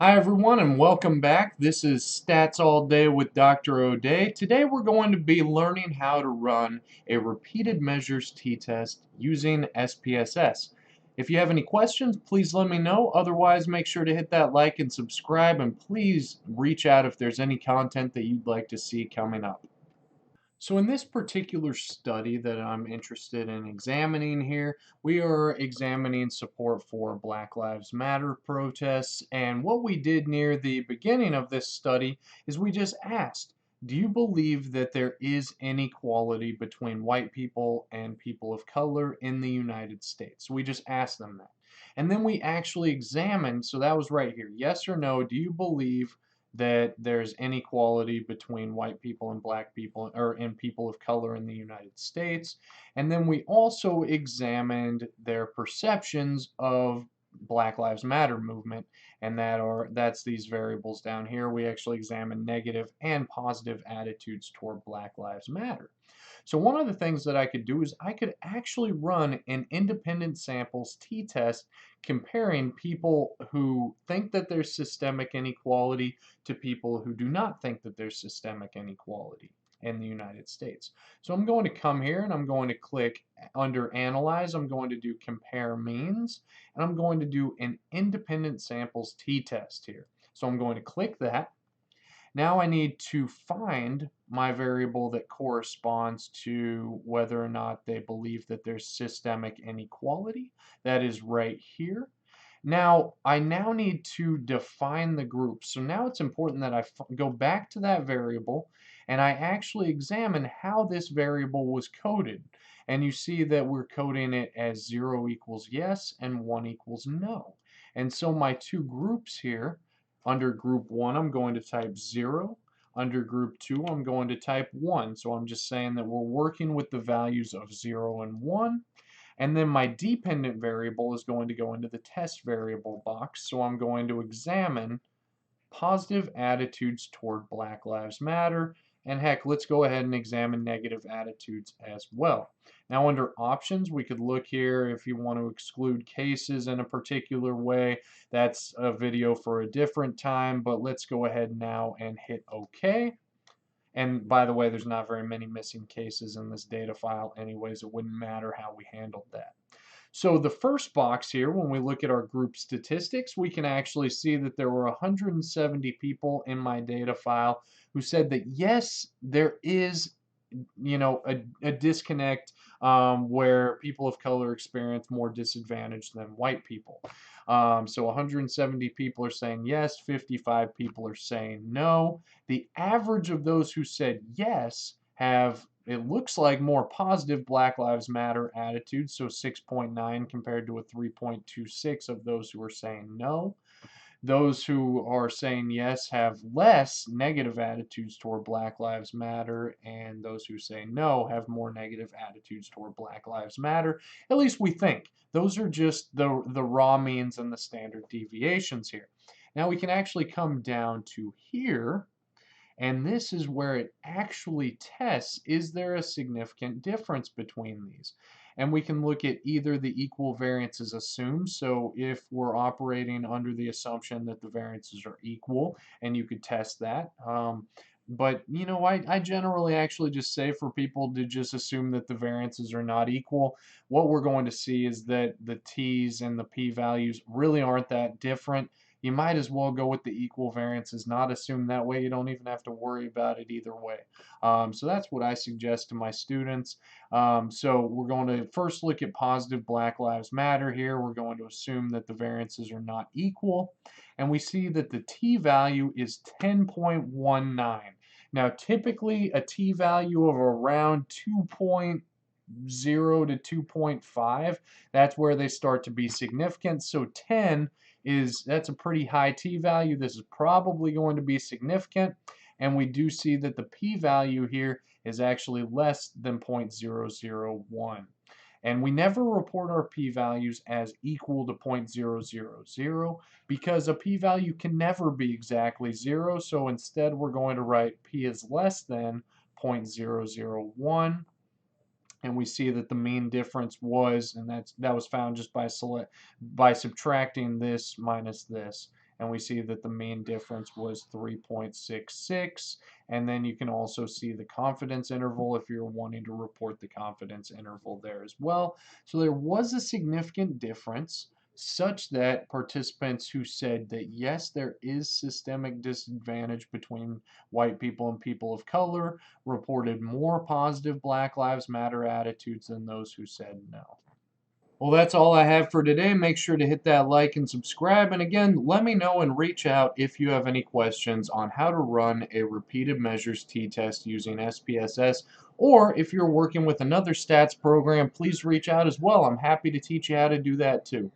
Hi everyone and welcome back. This is Stats All Day with Dr. O'Day. Today we're going to be learning how to run a repeated measures t-test using SPSS. If you have any questions, please let me know. Otherwise, make sure to hit that like and subscribe, and please reach out if there's any content that you'd like to see coming up. So in this particular study that I'm interested in examining here, we are examining support for Black Lives Matter protests. And what we did near the beginning of this study is we just asked, do you believe that there is inequality between white people and people of color in the United States? So we just asked them that. And then we actually examined, so that was right here, yes or no, do you believe that there's inequality between white people and black people or in people of color in the United States. And then we also examined their perceptions of Black Lives Matter movement, and that's these variables down here. We actually examined negative and positive attitudes toward Black Lives Matter. So one of the things that I could do is I could actually run an independent samples t-test comparing people who think that there's systemic inequality to people who do not think that there's systemic inequality in the United States. So I'm going to come here and I'm going to click under Analyze. I'm going to do Compare Means, and I'm going to do an independent samples t-test here. So I'm going to click that. Now I need to find my variable that corresponds to whether or not they believe that there's systemic inequality. That is right here. Now, I now need to define the group. So now it's important that I go back to that variable and I actually examine how this variable was coded. And you see that we're coding it as 0 equals yes and 1 equals no. And so my two groups here, under group 1, I'm going to type 0. Under group 2, I'm going to type 1. So I'm just saying that we're working with the values of 0 and 1. And then my dependent variable is going to go into the test variable box. So I'm going to examine positive attitudes toward Black Lives Matter. And heck, let's go ahead and examine negative attitudes as well. Now under options, we could look here if you want to exclude cases in a particular way. That's a video for a different time, but let's go ahead now and hit OK. And by the way, there's not very many missing cases in this data file anyways. It wouldn't matter how we handled that. So the first box here, when we look at our group statistics, we can actually see that there were 170 people in my data file who said that yes, there is a disconnect where people of color experience more disadvantage than white people. So 170 people are saying yes, 55 people are saying no. The average of those who said yes have, it looks like, more positive Black Lives Matter attitudes, so 6.9 compared to a 3.26 of those who are saying no. Those who are saying yes have less negative attitudes toward Black Lives Matter, and those who say no have more negative attitudes toward Black Lives Matter. At least we think. Those are just the raw means and the standard deviations here. Now we can actually come down to here, and this is where it actually tests, is there a significant difference between these? And we can look at either the equal variances assumed, so if we're operating under the assumption that the variances are equal, and you could test that. But I generally actually just say for people to just assume that the variances are not equal. What we're going to see is that the t's and the p-values really aren't that different. You might as well go with the equal variances, not assume that way. You don't even have to worry about it either way. So that's what I suggest to my students. So we're going to first look at positive Black Lives Matter here. We're going to assume that the variances are not equal. And we see that the t-value is 10.19. Now, typically a t-value of around 2.0 to 2.5, that's where they start to be significant. So 10 that's a pretty high t-value. This is probably going to be significant, and we do see that the p-value here is actually less than 0.001. And we never report our p-values as equal to 0.000 because a p-value can never be exactly 0. So instead, we're going to write p is less than 0.001. And we see that the mean difference was, and that was found just by subtracting this minus this, and we see that the mean difference was 3.66. And then you can also see the confidence interval if you're wanting to report the confidence interval there as well. So there was a significant difference, such that participants who said that yes, there is systemic disadvantage between white people and people of color reported more positive Black Lives Matter attitudes than those who said no. Well, that's all I have for today. Make sure to hit that like and subscribe. And again, let me know and reach out if you have any questions on how to run a repeated measures t-test using SPSS. Or if you're working with another stats program, please reach out as well. I'm happy to teach you how to do that too.